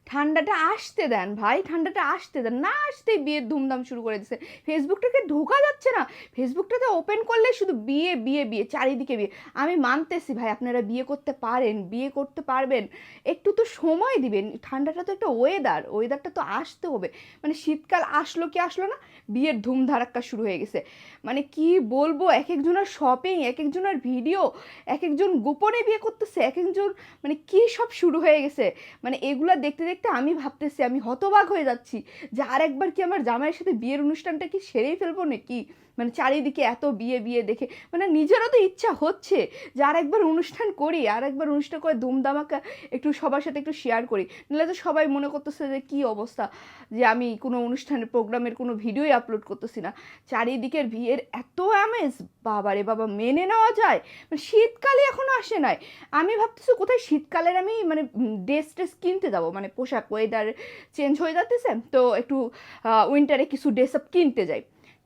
ঠান্ডাটা আসতে দেন ভাই, ঠান্ডাটা আসতে দেন, না আসতেই বিয়ের ধুমধাম শুরু করে দিচ্ছে। ফেসবুকটাকে ঢোকা যাচ্ছে না, ফেসবুকটাতে ওপেন করলে শুধু বিয়ে বিয়ে বিয়ে, চারিদিকে বিয়ে। আমি মানতেছি ভাই আপনারা বিয়ে করতে পারেন, বিয়ে করতে পারবেন, একটু তো সময় দিবেন, ঠান্ডাটা তো একটা ওয়েদার, ওয়েদারটা তো আসতে হবে। মানে শীতকাল আসলো কি আসলো না, বিয়ের ধুমধারাক্কা শুরু হয়ে গেছে। মানে কি বলবো, এক একজনের শপিং, এক একজনের ভিডিও, এক একজন গোপনে বিয়ে করতেছে, এক একজন মানে কি সব শুরু হয়ে গেছে। মানে এগুলা দেখতে দেখতে আমি ভাবতেছি, আমি হতবাক হয়ে যাচ্ছি যে আর একবার কি আমার জামাইয়ের সাথে বিয়ের অনুষ্ঠানটা কি সেরেই ফেলবো নাকি। মানে চারিদিকে এত বিয়ে বিয়ে দেখে মানে নিজেরও তো ইচ্ছা হচ্ছে যে আর একবার অনুষ্ঠান করি, আর একবার অনুষ্ঠান করে ধুমধামাকা একটু সবার সাথে একটু শেয়ার করি। নাহলে তো সবাই মনে করতেছে যে কী অবস্থা, যে আমি কোনো অনুষ্ঠানের প্রোগ্রামের কোনো ভিডিওই আপলোড করতেছি না। চারিদিকের বিয়ের এত আমেজ, বাবারে বাবা, মেনে নেওয়া যায়। মানে শীতকালে এখনো আসে নাই, আমি ভাবতেছি কোথায় শীতকালের আমি মানে ড্রেস ট্রেস কিনতে যাবো, মানে পোশাক, ওয়েদার চেঞ্জ হয়ে যাচ্ছে তো একটু উইন্টারে কিছু ড্রেস আপ কিনতে যাই।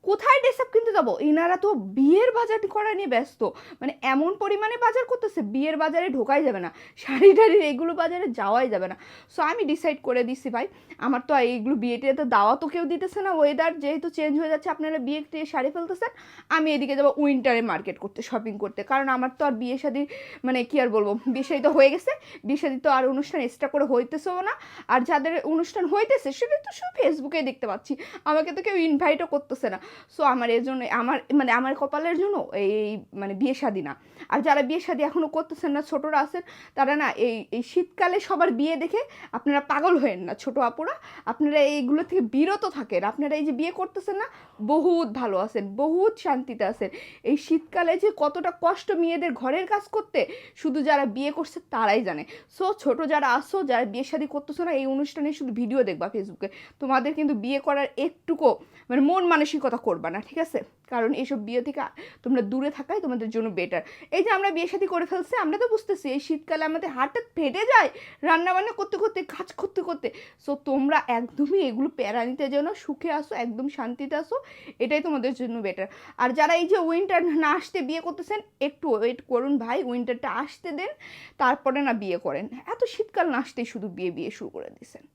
কোথায় ড্রেস আপ কিনতে যাবো, এনারা তো বিয়ের বাজার করা নিয়ে ব্যস্ত। মানে এমন পরিমাণে বাজার করতেছে, বিয়ের বাজারে ঢোকাই যাবে না, শাড়ি টাড়ি এগুলো বাজারে যাওয়াই যাবে না। সো আমি ডিসাইড করে দিছি ভাই, আমার তো এইগুলো বিয়েতে তো দাওয়া তো কেউ দিতেছে না, ওয়েদার যেহেতু চেঞ্জ হয়ে যাচ্ছে, আপনারা বিয়ে শাড়ি ফেলতেছেন, আমি এদিকে যাবো উইন্টারে মার্কেট করতে, শপিং করতে। কারণ আমার তো আর বিয়ে শাদী মানে কি আর বলবো, বিয়ে শাদী তো হয়ে গেছে, বিয়ে শাদী তো আর অনুষ্ঠান এক্সট্রা করে হইতেছেও না। আর যাদের অনুষ্ঠান হইতেছে সেটা তো শুধু ফেসবুকে দেখতে পাচ্ছি, আমাকে তো কেউ ইনভাইটও করতেছে না। সো আমার এর জন্য আমার মানে আমার কপালের জন্য এই মানে বিয়ে শাদী না। আর যারা বিয়ে শাদী এখনও করতেছেন না, ছোটরা আছেন, তারা না এই এই শীতকালে সবার বিয়ে দেখে আপনারা পাগল হয়েন না, ছোট আপুরা, আপনারা এইগুলো থেকে বিরত থাকেন। আপনারা এই যে বিয়ে করতেছেন না, বহুত ভালো আছেন, বহুত শান্তিতে আছেন। এই শীতকালে যে কতটা কষ্ট মেয়েদের ঘরের কাজ করতে, শুধু যারা বিয়ে করছে তারাই জানে। সো ছোট যারা আসো, যারা বিয়ে শাদী করতেছো না, এই অনুষ্ঠানে শুধু ভিডিও দেখবা ফেসবুকে, তোমাদের কিন্তু বিয়ে করার একটুকু মানে মন মানসিকতা করবা না, ঠিক আছে? কারণ এইসব বিয়ে থেকে তোমরা দূরে থাকাই তোমাদের জন্য বেটার। এই যে আমরা বিয়ে শাদী করে ফেলছি, আমরা তো বুঝতেছি এই শীতকালে আমাদের হাতটা ফেটে যায় রান্না বান্না করতে করতে, কাজ করতে করতে। সো তোমরা একদমই এগুলো প্যারা নিতে যেন, সুখে আসো, একদম শান্তিতে আসো, এটাই তোমাদের জন্য বেটার। আর যারা এই যে উইন্টার না আসতে বিয়ে করতেছেন, একটু ওয়েট করুন ভাই, উইন্টারটা আসতে দেন, তারপরে না বিয়ে করেন। এত শীতকাল না আসতেই শুধু বিয়ে বিয়ে শুরু করে দিয়েছেন।